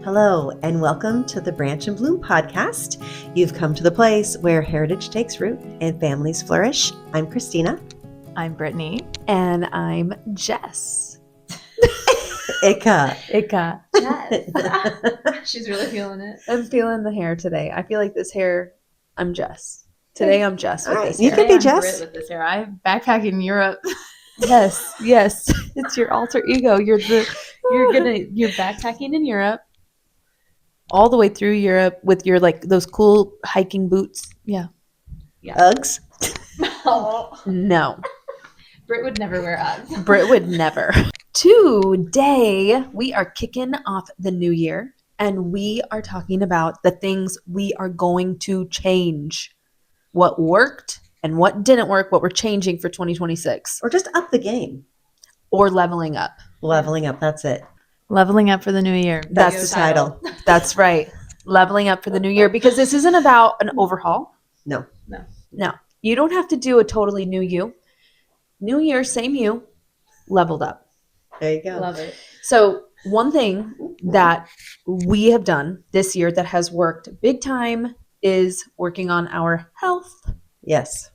Hello, and welcome to the Branch and Bloom podcast. You've come to the place where heritage takes root and families flourish. I'm Christina. I'm Brittany. And I'm Jess. Ika. Jess. She's really feeling it. I'm feeling the hair today. I feel like this hair, I'm Jess. Today I'm Jess with this You hair. can be I'm Jess. Brit with this hair. I'm backpacking in Europe. Yes. It's your alter ego. You're backpacking in Europe. All the way through Europe with your those cool hiking boots. Yeah. Uggs. Oh. No. Brit would never wear Uggs. Brit would never. Today we are kicking off the new year and we are talking about the things we are going to change. What worked and what didn't work, what we're changing for 2026. Or just up the game. Or leveling up. Leveling up, that's it. Leveling up for the new year. That's the title. That's right. Leveling up for the new year. Because this isn't about an overhaul. No. You don't have to do a totally new you. New year, same you, leveled up. There you go. Love it. So one thing that we have done this year that has worked big time is working on our health. Yes.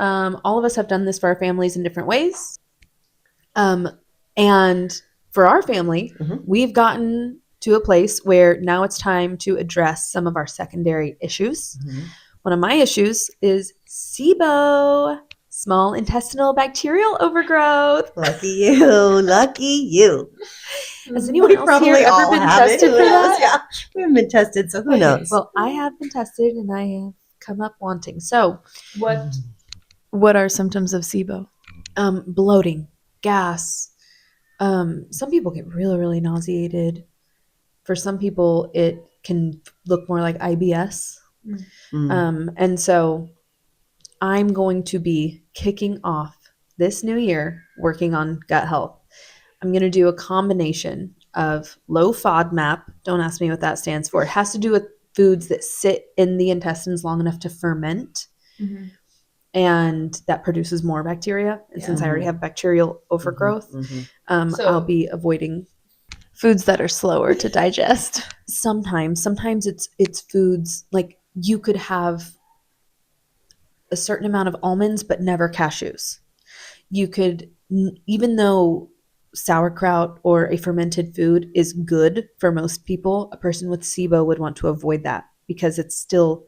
All of us have done this for our families in different ways. And for our family, we've gotten to a place where now it's time to address some of our secondary issues. One of my issues is SIBO, small intestinal bacterial overgrowth. Lucky you. Has anyone else here ever been tested for that? Yeah, we haven't been tested, so who knows? Well, I have been tested and I have come up wanting. So, What are symptoms of SIBO? bloating, gas. Some people get really, really nauseated. For some people, it can look more like IBS. And so I'm going to be kicking off this new year working on gut health. I'm going to do a combination of low FODMAP. Don't ask me what that stands for. It has to do with foods that sit in the intestines long enough to ferment. And that produces more bacteria. And since I already have bacterial overgrowth, I'll be avoiding Foods that are slower to digest. sometimes it's foods like you could have a certain amount of almonds but never cashews. You could, even though sauerkraut or a fermented food is good for most people, a person with SIBO would want to avoid that because it's still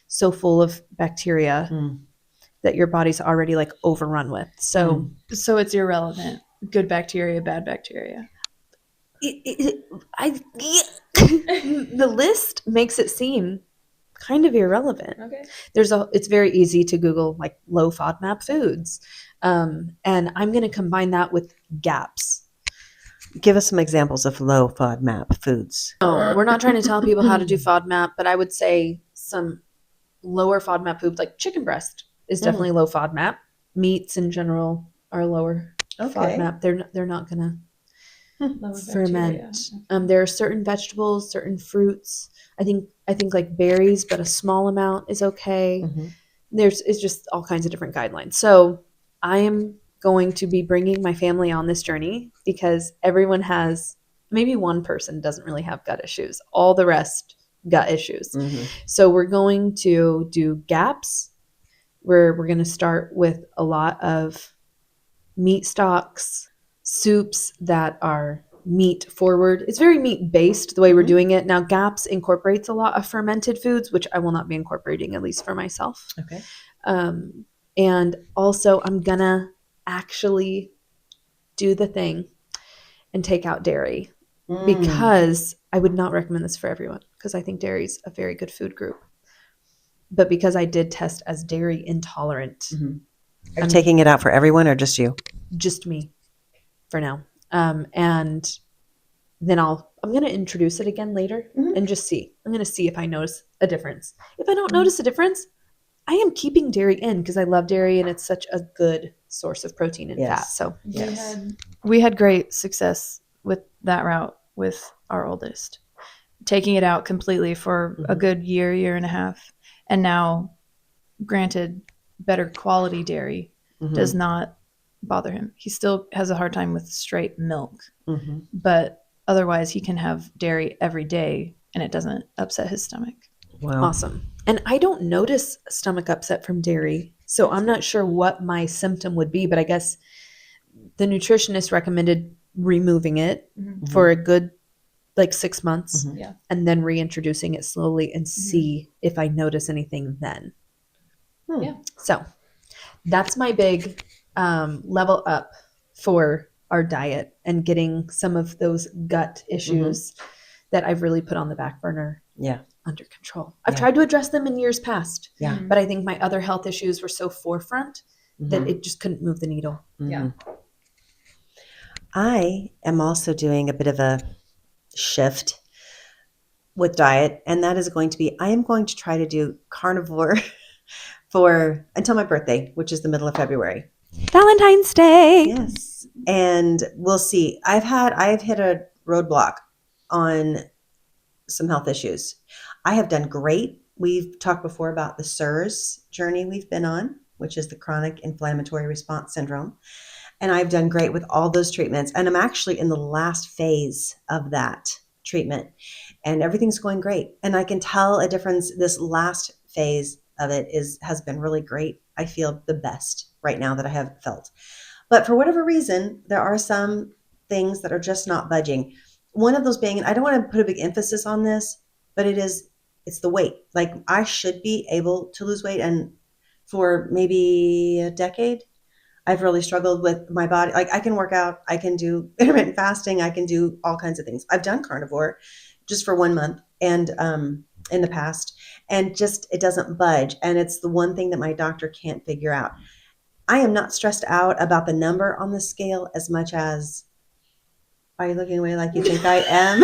so full of bacteria that your body's already overrun with. So So it's irrelevant. Good bacteria, bad bacteria. the list makes it seem kind of irrelevant. Okay. It's very easy to Google low FODMAP foods. And I'm going to combine that with GAPS. Give us some examples of low FODMAP foods. Oh, we're not trying to tell people how to do FODMAP, but I would say some lower FODMAP foods like chicken breast is definitely low FODMAP. Meats in general are lower FODMAP. They're not going to ferment. There are certain vegetables, certain fruits. I think like berries, but a small amount is okay. It's just all kinds of different guidelines. So I am going to be bringing my family on this journey because everyone has, maybe one person doesn't really have gut issues. All the rest gut issues. So we're going to do GAPS, where we're going to start with a lot of meat stocks, soups that are meat forward. It's very meat based the way we're doing it. Now GAPS incorporates a lot of fermented foods, which I will not be incorporating, at least for myself. Okay. And also I'm gonna actually do the thing and take out dairy because I would not recommend this for everyone because I think dairy is a very good food group. But because I did test as dairy intolerant, Are you taking it out for everyone or just you? just me for now. And then I'm going to introduce it again later and just see. I'm going to see if I notice a difference. If I don't notice a difference, I am keeping dairy in because I love dairy and it's such a good source of protein and fat. So We had great success with that route with our oldest, taking it out completely for a good year and a half. And now, granted, better quality dairy does not bother him. He still has a hard time with straight milk, but otherwise he can have dairy every day and it doesn't upset his stomach. Wow. Awesome. And I don't notice stomach upset from dairy, so I'm not sure what my symptom would be, but I guess the nutritionist recommended removing it for a good 6 months and then reintroducing it slowly and see if I notice anything then. Yeah. So that's my big level up for our diet and getting some of those gut issues that I've really put on the back burner under control. I've tried to address them in years past, but I think my other health issues were so forefront that it just couldn't move the needle. Yeah. I am also doing a bit of a shift with diet, and that is going to be, I am going to try to do carnivore for until my birthday, which is the middle of February. Valentine's Day. Yes. And we'll see. I've hit a roadblock on some health issues. I have done great. We've talked before about the CIRS journey we've been on, which is the chronic inflammatory response syndrome. And I've done great with all those treatments. And I'm actually in the last phase of that treatment. And everything's going great. And I can tell a difference. This last phase of it has been really great. I feel the best right now that I have felt. But for whatever reason, there are some things that are just not budging. One of those being, and I don't want to put a big emphasis on this, but it's the weight. Like, I should be able to lose weight. And for maybe a decade, I've really struggled with my body. Like, I can work out, I can do intermittent fasting, I can do all kinds of things. I've done carnivore just for 1 month and in the past, and just it doesn't budge. And it's the one thing that my doctor can't figure out. I am not stressed out about the number on the scale as much as, are you looking away like you think I am?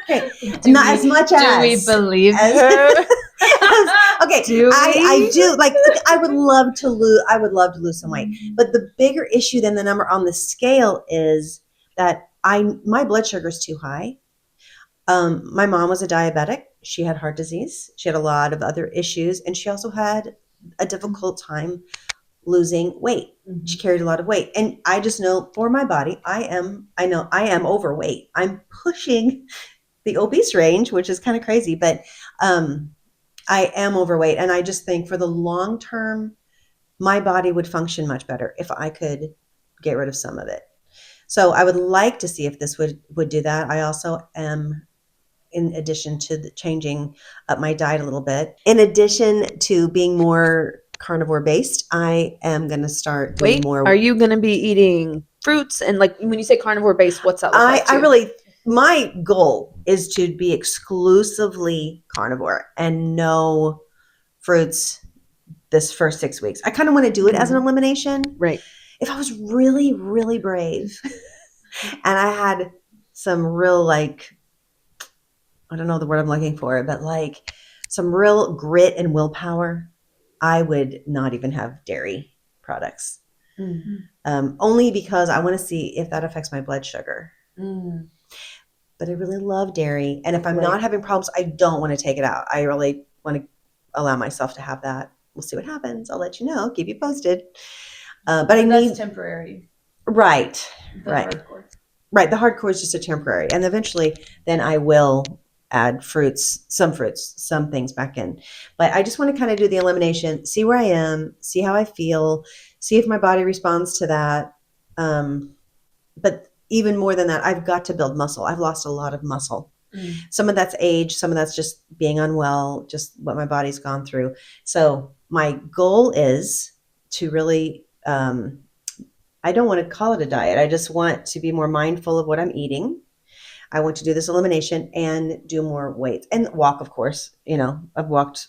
Okay, not as much as. Do we believe her? Okay, I do. Like, I would love to lose some weight. But the bigger issue than the number on the scale is that my blood sugar is too high. My mom was a diabetic. She had heart disease. She had a lot of other issues, and she also had a difficult time losing weight. She carried a lot of weight, and I just know for my body, I know I am overweight. I'm pushing the obese range, which is kind of crazy, but I am overweight. And I just think for the long term, my body would function much better if I could get rid of some of it. So I would like to see if this would do that. I also am, in addition to changing up my diet a little bit, in addition to being more carnivore based, I am going to start doing more. Are you going to be eating fruits? And like, when you say carnivore based, what's that look like to you? My goal is to be exclusively carnivore and no fruits this first 6 weeks. I kind of want to do it as an elimination. Right. If I was really, really brave and I had some real, like, I don't know the word I'm looking for, but like some real grit and willpower, I would not even have dairy products. Only because I want to see if that affects my blood sugar. But I really love dairy. And if I'm not having problems, I don't want to take it out. I really want to allow myself to have that. We'll see what happens. I'll let you know, keep you posted. But That's temporary. Right. Hardcore. Right. The hardcore is just a temporary. And eventually then I will add some things back in. But I just want to kind of do the elimination, see where I am, see how I feel, see if my body responds to that. But even more than that, I've got to build muscle. I've lost a lot of muscle. Some of that's age, some of that's just being unwell, just what my body's gone through. So my goal is to really, I don't want to call it a diet. I just want to be more mindful of what I'm eating. I want to do this elimination and do more weights and walk, of course. You know, I've walked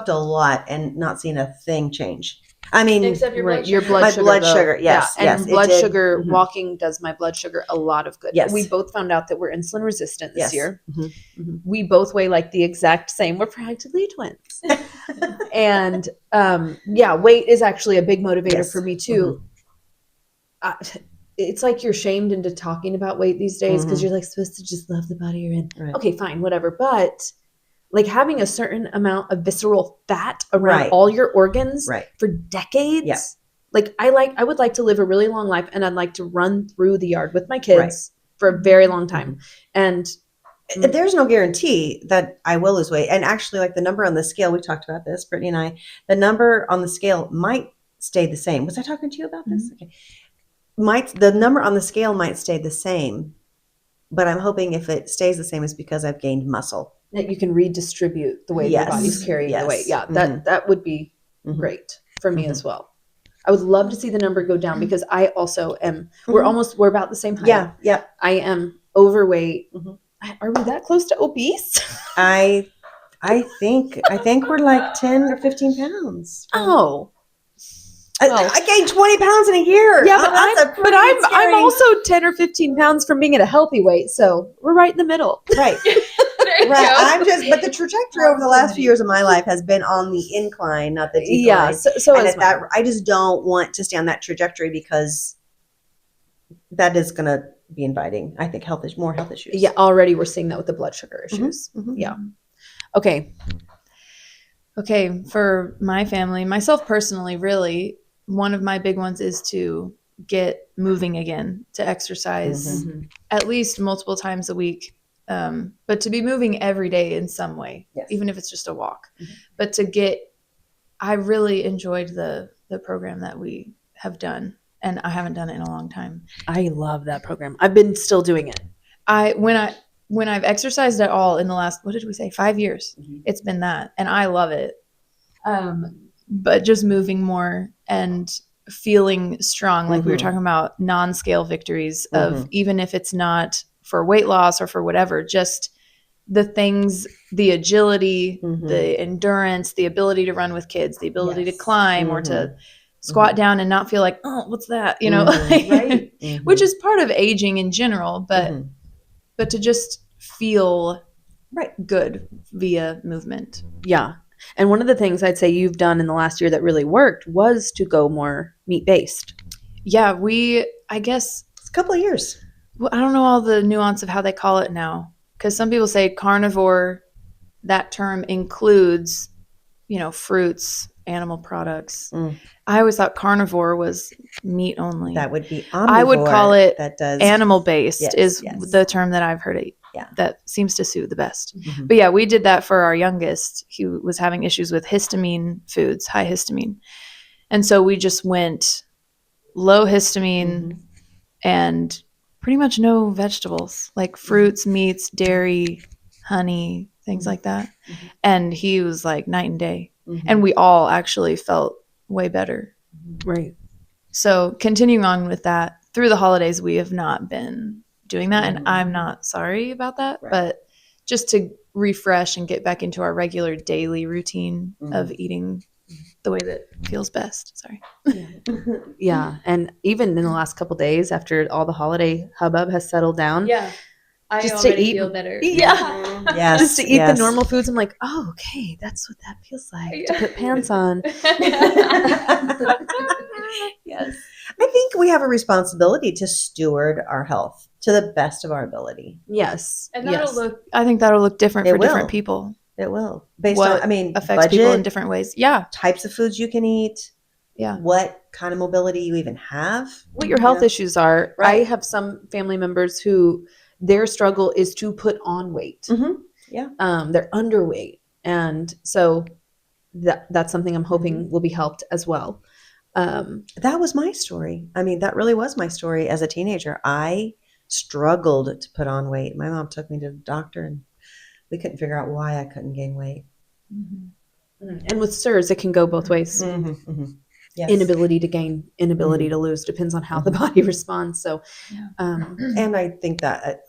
a lot and not seen a thing change. I mean, except your blood sugar. My blood sugar, yes. Yeah. And yes, blood sugar, walking does my blood sugar a lot of good. Yes. We both found out that we're insulin resistant this year. We both weigh like the exact same. We're practically twins. And weight is actually a big motivator for me too. It's like you're shamed into talking about weight these days because you're like supposed to just love the body you're in. Right. Okay, fine, whatever. But like having a certain amount of visceral fat around all your organs for decades. Like I would like to live a really long life, and I'd like to run through the yard with my kids for a very long time. And there's no guarantee that I will lose weight. And actually, like the number on the scale, we talked about this, Brittany and I, the number on the scale might stay the same. Was I talking to you about this? Okay. The number on the scale might stay the same, but I'm hoping if it stays the same, it's because I've gained muscle. that you can redistribute the way your body's carrying the weight. Yeah, that would be great for me as well. I would love to see the number go down because I also am. We're about the same height. Yeah. I am overweight. Are we that close to obese? I think we're like 10 or 15 pounds. Oh. I gained 20 pounds in a year. Yeah, but I'm also 10 or 15 pounds from being at a healthy weight, so we're right in the middle. Right. Right. But the trajectory over the last few years of my life has been on the incline, not the decline. Yeah. So and I just don't want to stay on that trajectory because that is going to be inviting, I think, more health issues. Yeah. Already we're seeing that with the blood sugar issues. Yeah. Okay. For my family, myself personally, really, one of my big ones is to get moving again, to exercise at least multiple times a week. But to be moving every day in some way, even if it's just a walk. But I really enjoyed the program that we have done, and I haven't done it in a long time. I love that program. I've been still doing it. When I've exercised at all in the last, what did we say, 5 years, it's been that, and I love it. But just moving more and feeling strong, like we were talking about non-scale victories of even if it's not for weight loss or for whatever, just the things, the agility, the endurance, the ability to run with kids, the ability to climb or to squat down and not feel like, oh, what's that? Right? Which is part of aging in general, but to just feel good via movement. Yeah. And one of the things I'd say you've done in the last year that really worked was to go more meat-based. Yeah, I guess it's a couple of years. Well, I don't know all the nuance of how they call it now, because some people say carnivore, that term includes, fruits, animal products. I always thought carnivore was meat only. That would be omnivore. I would call it that does animal-based is the term that I've heard that seems to suit the best. But yeah, we did that for our youngest. He was having issues with histamine foods, high histamine. And so we just went low histamine and pretty much no vegetables, like fruits, meats, dairy, honey, things like that. And he was like night and day. And we all actually felt way better. Right. So continuing on with that, through the holidays, we have not been doing that. And I'm not sorry about that, but just to refresh and get back into our regular daily routine of eating the way that feels best. Sorry. Yeah. And even in the last couple of days after all the holiday hubbub has settled down. Yeah. I just already to eat, feel better. Yeah. Yes. Just to eat the normal foods. I'm like, oh, okay. That's what that feels like to put pants on. Yes. I think we have a responsibility to steward our health to the best of our ability. Yes. And I think that'll look different for different people. It will. Based what on, affects budget, people in different ways. Yeah. Types of foods you can eat. Yeah. What kind of mobility you even have. What your health issues are. Right. I have some family members who their struggle is to put on weight. Yeah. They're underweight. And so that's something I'm hoping will be helped as well. That was my story. That really was my story as a teenager. I struggled to put on weight. My mom took me to the doctor and we couldn't figure out why I couldn't gain weight. And with SIRS, it can go both ways. Yes. Inability to gain, inability to lose, depends on how the body responds. So, and I think that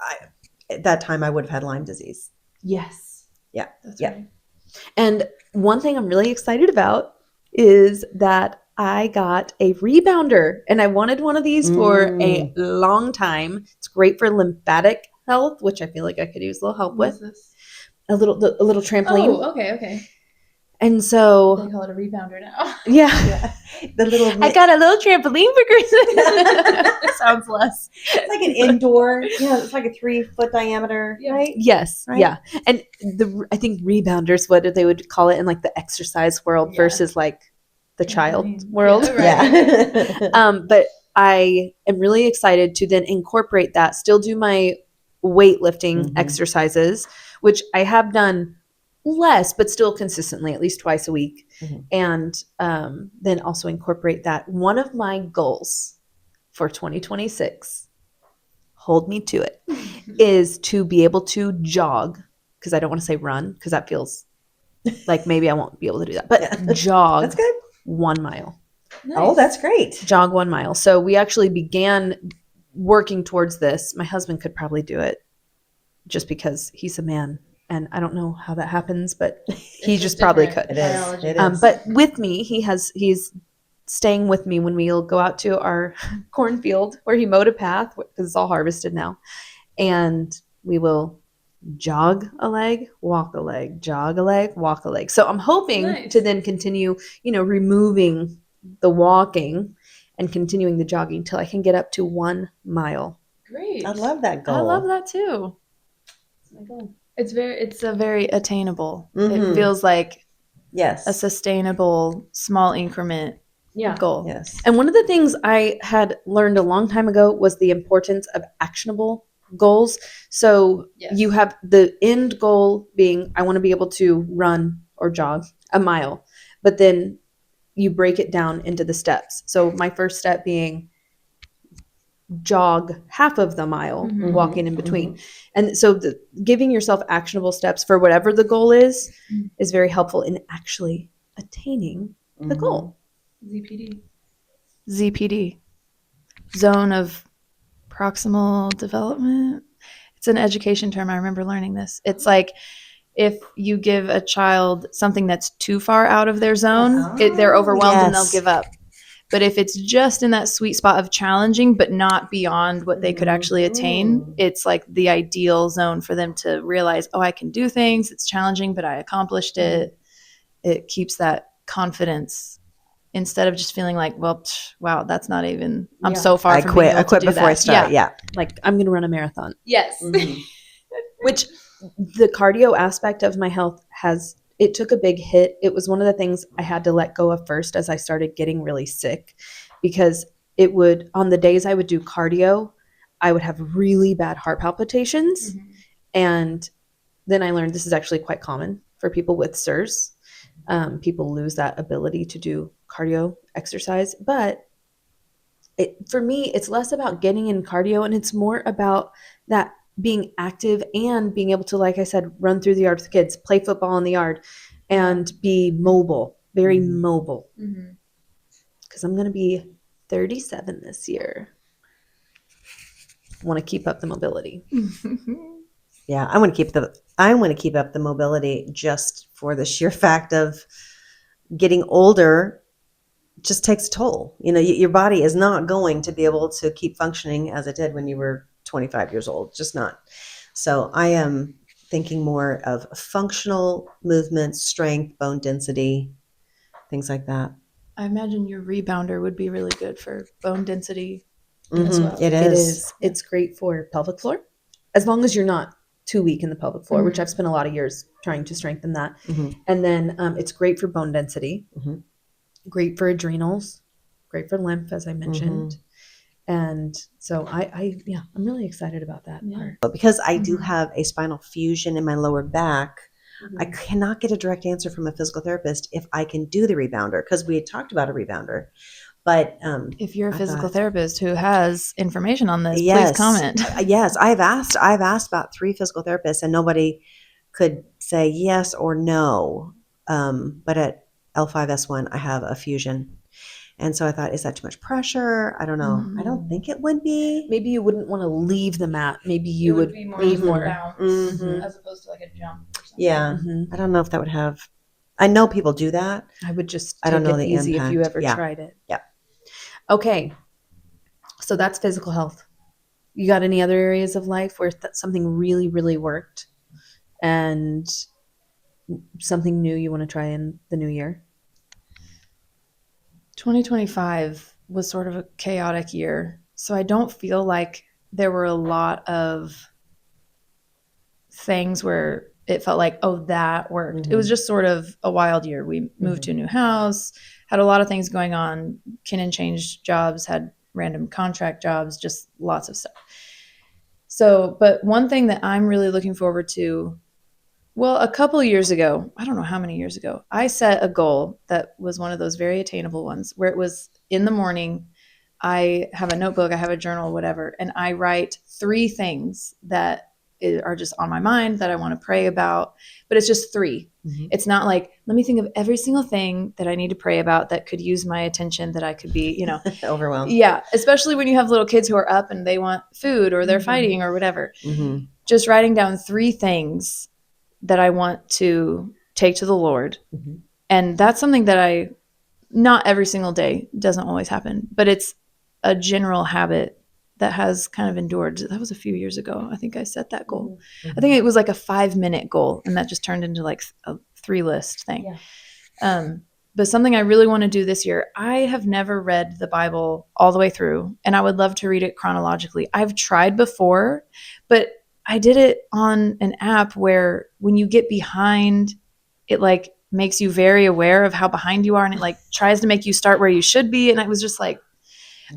at that time I would have had Lyme disease. Yes. Yeah. That's right. And one thing I'm really excited about is that I got a rebounder, and I wanted one of these for a long time. It's great for lymphatic health, which I feel like I could use a little help with. A little trampoline. Oh, okay. And so they call it a rebounder now. Yeah. I got a little trampoline for Christmas. Sounds less. It's like an indoor. Yeah, it's like a 3-foot diameter, right? Yes. Right? Yeah. And I think rebounders, what they would call it in like the exercise world versus like the child world. Yeah. But I am really excited to then incorporate that, still do my weightlifting exercises, which I have done less, but still consistently, at least twice a week. And then also incorporate that. One of my goals for 2026, hold me to it, is to be able to jog, because I don't want to say run, because that feels like maybe I won't be able to do that, but jog. That's good. 1 mile. Nice. Oh, that's great. Jog 1 mile. So we actually began working towards this. My husband could probably do it just because he's a man. And I don't know how that happens, but he just probably could. It is. It is. But with me, he's staying with me when we'll go out to our cornfield where he mowed a path, because it's all harvested now. And we will jog a leg, walk a leg, jog a leg, walk a leg. So I'm hoping to then continue, removing the walking and continuing the jogging till I can get up to 1 mile. Great. I love that goal. I love that too. That's my goal. It's a very attainable. Mhm. It feels like Yes. a sustainable small increment goal. Yes. And one of the things I had learned a long time ago was the importance of actionable goals. So you have the end goal being, I want to be able to run or jog 1 mile, but then you break it down into the steps. So my first step being jog half of the mile, walking in between. And so giving yourself actionable steps for whatever the goal is very helpful in actually attaining the goal. ZPD. Zone of proximal development. It's an education term. I remember learning this. It's like if you give a child something that's too far out of their zone, they're overwhelmed and they'll give up. But if it's just in that sweet spot of challenging, but not beyond what they could actually attain, it's like the ideal zone for them to realize, oh, I can do things. It's challenging, but I accomplished it. It keeps that confidence instead of just feeling like, well, wow, that's not even, I'm so far from being able to do before that. I start. Yeah. Like I'm going to run a marathon. Yes. Which the cardio aspect of my health it took a big hit. It was one of the things I had to let go of first as I started getting really sick, because on the days I would do cardio, I would have really bad heart palpitations. And then I learned this is actually quite common for people with SIRS. People lose that ability to do cardio exercise. But for me, it's less about getting in cardio and it's more about that being active and being able to, like I said, run through the yard with kids, play football in the yard, and be mobile, very mobile. Because I'm going to be 37 this year. Want to keep up the mobility. Yeah, I want to keep up the mobility just for the sheer fact of getting older. Just takes a toll. Your body is not going to be able to keep functioning as it did when you were 25 years old. Just not. So I am thinking more of functional movement, strength, bone density, things like that. I imagine your rebounder would be really good for bone density as well. It is. It's great for pelvic floor, as long as you're not too weak in the pelvic floor, which I've spent a lot of years trying to strengthen that. And then it's great for bone density, great for adrenals, great for lymph, as I mentioned. And so I'm really excited about that part. But because I do have a spinal fusion in my lower back, I cannot get a direct answer from a physical therapist if I can do the rebounder, because we had talked about a rebounder. But if you're a physical therapist who has information on this, yes, please comment. Yes, I've asked about 3 physical therapists and nobody could say yes or no. But at L5S1, I have a fusion. And so I thought, is that too much pressure? I don't know. I don't think it would be. Maybe you wouldn't want to leave the mat. Maybe you would be more bounce as opposed to like a jump or something. Yeah. I don't know if that would have. I know people do that. I would just I don't take know it the easy impact. if you ever Yeah. tried it. Yeah. Okay. So that's physical health. You got any other areas of life where something really, really worked and something new you want to try in the new year? 2025 was sort of a chaotic year. So I don't feel like there were a lot of things where it felt like, oh, that worked. It was just sort of a wild year. We moved to a new house, had a lot of things going on. Kinnan changed jobs, had random contract jobs, just lots of stuff. So, but one thing that I'm really looking forward to, well, a couple of years ago, I don't know how many years ago, I set a goal that was one of those very attainable ones where it was in the morning. I have a notebook, I have a journal, whatever, and I write 3 things that are just on my mind that I want to pray about, but it's just 3. Mm-hmm. It's not like, let me think of every single thing that I need to pray about that could use my attention, that I could be, Overwhelmed. Yeah, especially when you have little kids who are up and they want food or they're fighting or whatever. Mm-hmm. Just writing down 3 things that I want to take to the Lord. Mm-hmm. And that's something that not every single day, doesn't always happen, but it's a general habit that has kind of endured. That was a few years ago. I think I set that goal. Mm-hmm. I think it was like a 5-minute goal, and that just turned into like a 3-list thing. Yeah. But something I really want to do this year, I have never read the Bible all the way through, and I would love to read it chronologically. I've tried before, but I did it on an app where when you get behind, it like makes you very aware of how behind you are, and it like tries to make you start where you should be. And I was just like,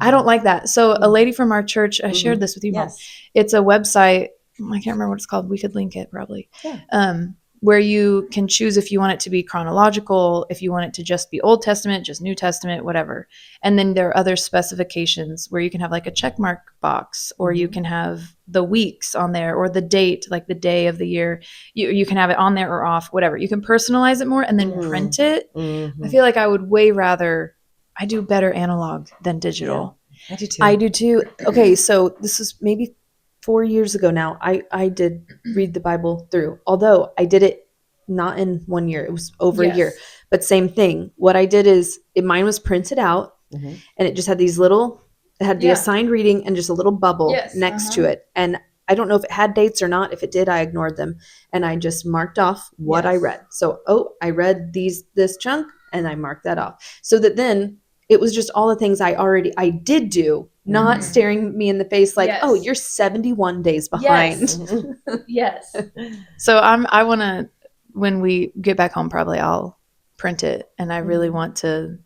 I don't like that. So a lady from our church, I shared this with you, Mom. Yes. It's a website. I can't remember what it's called. We could link it probably. Yeah. Where you can choose if you want it to be chronological, if you want it to just be Old Testament, just New Testament, whatever. And then there are other specifications where you can have like a check mark box, or you can have the weeks on there, or the date, like the day of the year. You can have it on there or off, whatever. You can personalize it more and then print it. Mm-hmm. I feel like I would way rather, I do better analog than digital. Yeah, I do too. I do too. Okay, so this is maybe 4 years ago now. I did read the Bible through, although I did it not in 1 year. It was over a year. But same thing. What I did is mine was printed out, Mm-hmm. and it just had these little, it had the assigned reading and just a little bubble next to it. And I don't know if it had dates or not. If it did, I ignored them. And I just marked off what I read. So, I read this chunk, and I marked that off. So that then it was just all the things I did do, not staring me in the face like, oh, you're 71 days behind. Yes. So I want to, when we get back home, probably I'll print it. And I really want to,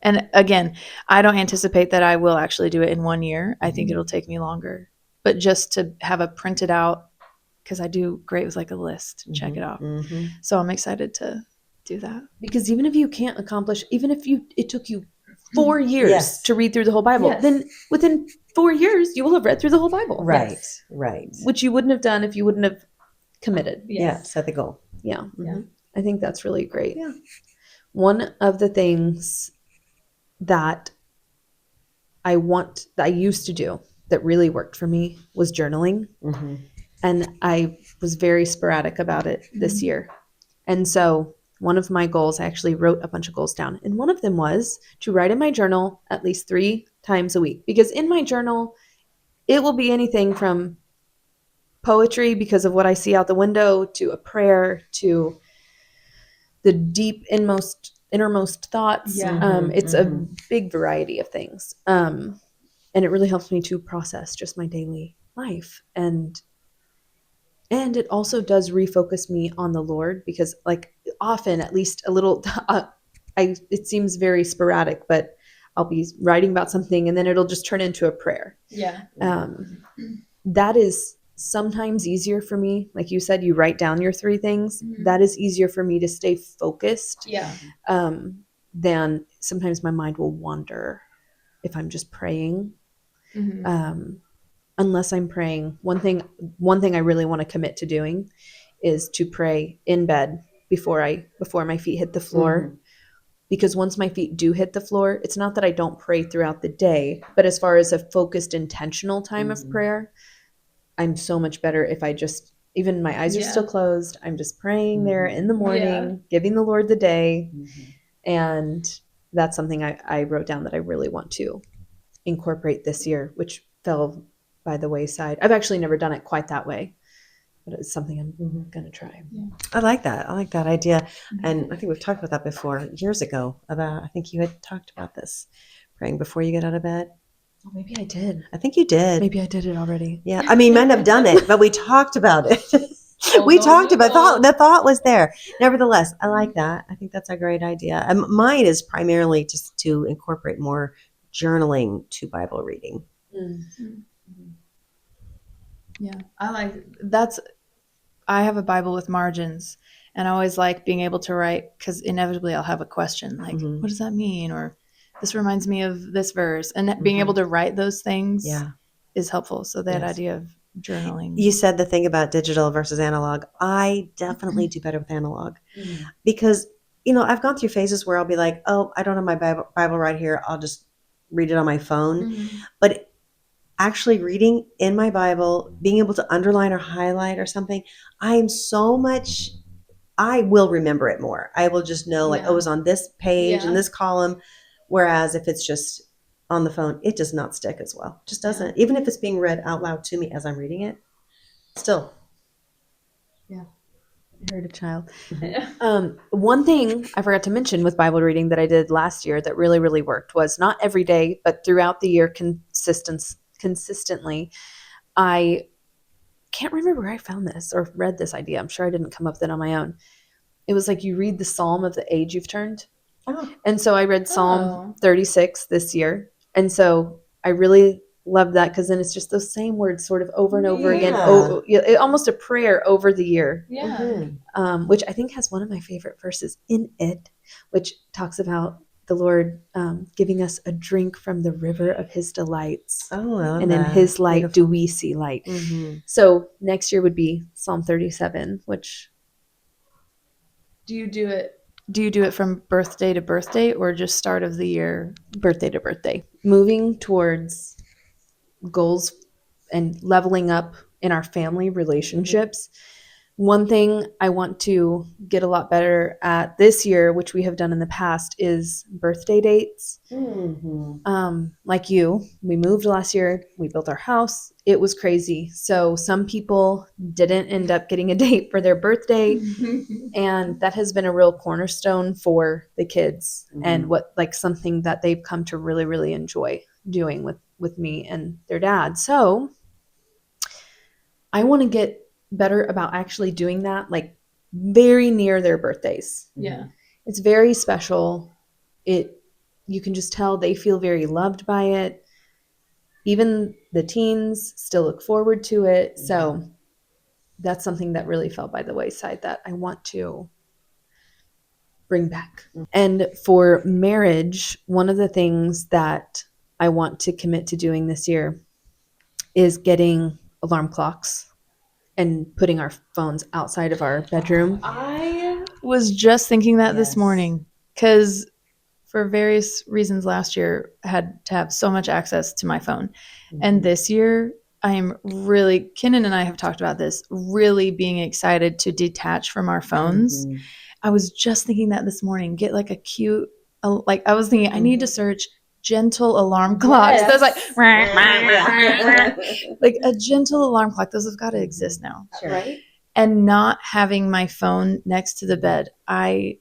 and again, I don't anticipate that I will actually do it in 1 year. I think it'll take me longer, but just to have a printed out, because I do great with like a list, check it off. Mm-hmm. So I'm excited to do that. Because even if you can't accomplish, even if it took you 4 years to read through the whole Bible, then within 4 years, you will have read through the whole Bible. Right. Which Which you wouldn't have done if you wouldn't have committed. Yeah, set the goal. Yeah. Mm-hmm. I think that's really great. Yeah. One of the things that I used to do that really worked for me was journaling. Mm-hmm. And I was very sporadic about it this year. And so one of my goals, I actually wrote a bunch of goals down. And one of them was to write in my journal at least 3 times a week. Because in my journal, it will be anything from poetry because of what I see out the window, to a prayer, to the deep innermost thoughts. It's a big variety of things. And it really helps me to process just my daily life. And it also does refocus me on the Lord, because like often, at least a little, it seems very sporadic, but I'll be writing about something and then it'll just turn into a prayer. Yeah. That is sometimes easier for me. Like you said, you write down your 3 things. That is easier for me to stay focused. Yeah. Than sometimes my mind will wander if I'm just praying. Unless I'm praying, one thing I really want to commit to doing is to pray in bed before my feet hit the floor. Because once my feet do hit the floor, it's not that I don't pray throughout the day, but as far as a focused, intentional time of prayer, I'm so much better if I just, even my eyes are still closed, I'm just praying there in the morning, giving the Lord the day. And that's something I wrote down that I really want to incorporate this year, which fell by the wayside. I've actually never done it quite that way, but it's something I'm going to try. Yeah. I like that idea. And I think we've talked about that before years ago I think you had talked about this, praying before you get out of bed. Oh, maybe I did. I think you did. Maybe I did it already. Yeah. I mean, might have done it, but we talked about it. The thought was there. Nevertheless, I like that. I think that's a great idea. Mine is primarily just to incorporate more journaling to Bible reading. Yeah, I like that's. I have a Bible with margins, and I always like being able to write because inevitably I'll have a question like, "What does that mean?" or "This reminds me of this verse," and being able to write those things is helpful. So that idea of journaling. You said the thing about digital versus analog. I definitely do better with analog because I've gone through phases where I'll be like, "Oh, I don't have my Bible right here. I'll just read it on my phone," but actually reading in my Bible, being able to underline or highlight or something, I will remember it more. I will just know like, oh, it was on this page in this column. Whereas if it's just on the phone, it does not stick as well. It just doesn't. Even if it's being read out loud to me as I'm reading it, still. Yeah. I heard a child. One thing I forgot to mention with Bible reading that I did last year that really, really worked was not every day, but throughout the year consistently. I can't remember where I found this or read this idea. I'm sure I didn't come up with it on my own. It was like you read the Psalm of the age you've turned. Oh. And so I read Psalm 36 this year. And so I really loved that because then it's just those same words sort of over and over again. Almost a prayer over the year. Yeah. Which I think has one of my favorite verses in it, which talks about the Lord giving us a drink from the river of his delights. Oh, I love and that. In his light Beautiful. do we see light. So next year would be Psalm 37, which... Do you do it from birthday to birthday or just start of the year? Birthday to birthday. Moving towards goals and leveling up in our family relationships. One thing I want to get a lot better at this year, which we have done in the past, is birthday dates. Like you, we moved last year. We built our house. It was crazy. So some people didn't end up getting a date for their birthday. And that has been a real cornerstone for the kids and something that they've come to really, really enjoy doing with me and their dad. So I want to get better about actually doing that, like very near their birthdays. Yeah. It's very special. You can just tell they feel very loved by it. Even the teens still look forward to it. So that's something that really fell by the wayside that I want to bring back. And for marriage, one of the things that I want to commit to doing this year is getting alarm clocks and putting our phones outside of our bedroom. I was just thinking that this morning because for various reasons last year I had to have so much access to my phone. And this year I am really, Kenan and I have talked about this, really being excited to detach from our phones. I was just thinking that this morning, get like a cute, I was thinking I need to search gentle alarm clocks. Those like a gentle alarm clock. Those have got to exist now. Sure. Right? And not having my phone next to the bed. I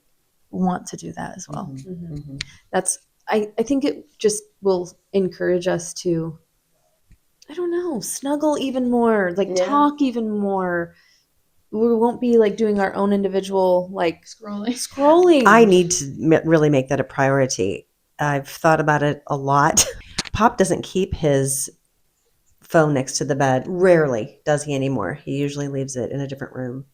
want to do that as well. I think it just will encourage us to, I don't know, snuggle even more, talk even more. We won't be doing our own individual scrolling. I need to really make that a priority. I've thought about it a lot. Pop doesn't keep his phone next to the bed. Rarely does he anymore. He usually leaves it in a different room.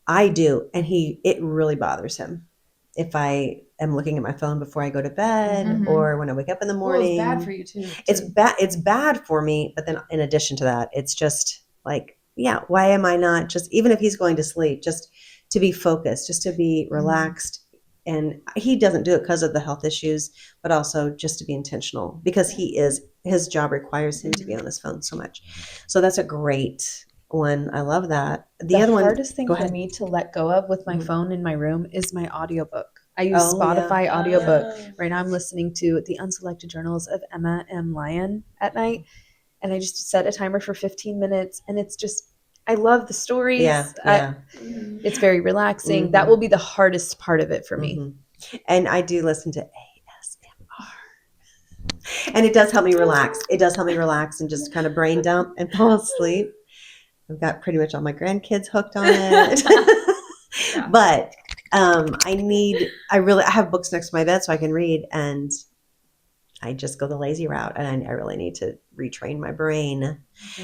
I do, and it really bothers him if I am looking at my phone before I go to bed or when I wake up in the morning. Well, it's bad for you too. It's bad for me, but then in addition to that, it's just why am I not just, even if he's going to sleep, just to be focused, just to be relaxed. And he doesn't do it because of the health issues, but also just to be intentional because his job requires him to be on his phone so much. So that's a great one. I love that. The other hardest thing for me to let go of with my phone in my room is my audiobook. I use Spotify audiobook. Right now I'm listening to The Unselected Journals of Emma M. Lyon at night. And I just set a timer for 15 minutes. And it's just, I love the stories. It's very relaxing. That will be the hardest part of it for me. And I do listen to ASMR. And it does help me relax. It does help me relax and just kind of brain dump and fall asleep. I've got pretty much all my grandkids hooked on it. But I have books next to my bed so I can read and I just go the lazy route, and I really need to retrain my brain.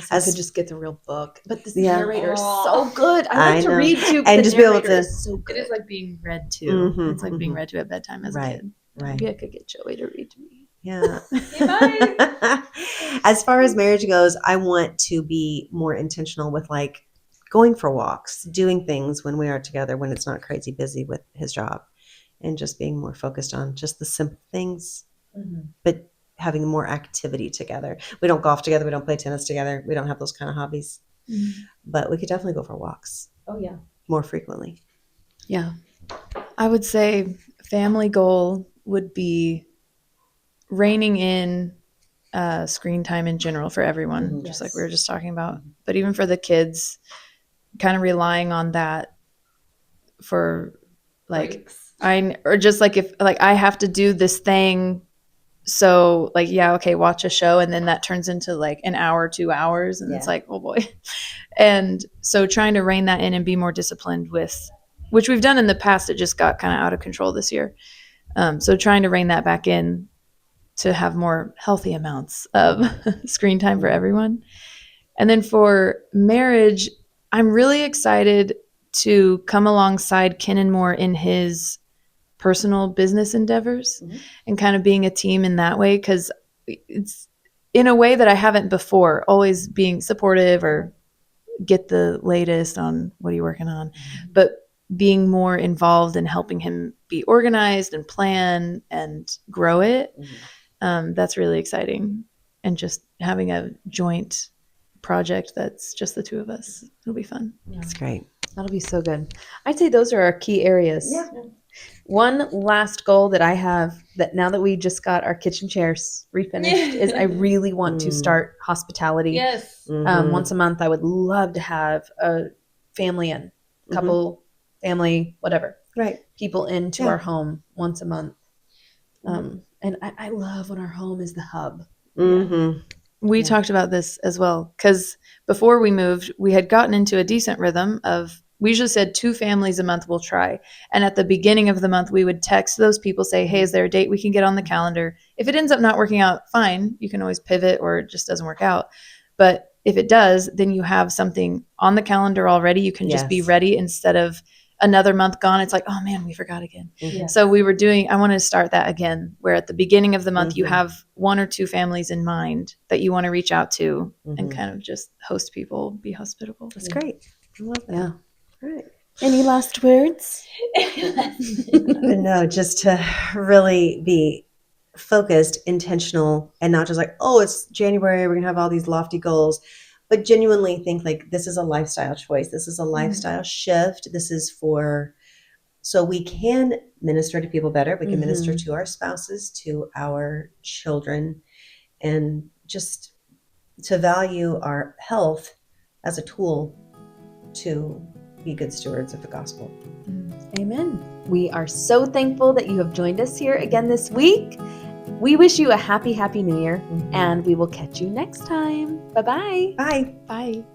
I could just get the real book, but this Yeah. narrator is so good. I like to know. read too, but And the just be able narrator to. is so good. It is like being read to. Mhm, It's like being mhm. read to at bedtime as a Right. kid. Right. Maybe I could get Joey to read to me. Yeah. bye. As far as marriage goes, I want to be more intentional with like going for walks, doing things when we are together, when it's not crazy busy with his job, and just being more focused on just the simple things, but having more activity together. We don't golf together. We don't play tennis together. We don't have those kind of hobbies, but we could definitely go for walks. Oh yeah, more frequently. yeah. I would say family goal would be reining in screen time in general for everyone, just like we were just talking about. But even for the kids, kind of relying on that for like or just like if like I have to do this thing, so like yeah, okay, watch a show, and then that turns into like an hour, 2 hours, and it's like, oh boy. And so trying to rein that in and be more disciplined with, which we've done in the past, it just got kind of out of control this year. So trying to rein that back in to have more healthy amounts of screen time for everyone. And then for marriage, I'm really excited to come alongside Kenan more in his personal business endeavors and kind of being a team in that way, because it's in a way that I haven't before, always being supportive or get the latest on what are you working on, but being more involved in helping him be organized and plan and grow it. That's really exciting. And just having a joint project that's just the two of us, it'll be fun. That's great. That'll be so good. I'd say those are our key areas. One last goal that I have, that now that we just got our kitchen chairs refinished, is I really want to start hospitality. Yes. Once a month, I would love to have a family in, couple, family, whatever. Right. People into our home once a month. And I love when our home is the hub. We talked about this as well, because before we moved, we had gotten into a decent rhythm of, we usually said 2 families a month we'll try. And at the beginning of the month, we would text those people, say, hey, is there a date we can get on the calendar? If it ends up not working out, fine. You can always pivot, or it just doesn't work out. But if it does, then you have something on the calendar already. You can just be ready instead of another month gone. It's like, oh man, we forgot again. So we were I wanted to start that again, where at the beginning of the month, you have 1 or 2 families in mind that you want to reach out to and kind of just host people, be hospitable. That's great. I love that. Yeah. All right. Any last words? No, just to really be focused, intentional, and not just like, oh, it's January, we're gonna have all these lofty goals, but genuinely think like this is a lifestyle choice. This is a lifestyle shift. This is so we can minister to people better. We can minister to our spouses, to our children, and just to value our health as a tool to be good stewards of the gospel. Amen. We are so thankful that you have joined us here again this week. We wish you a happy, happy New Year, and we will catch you next time. Bye-bye. Bye. Bye.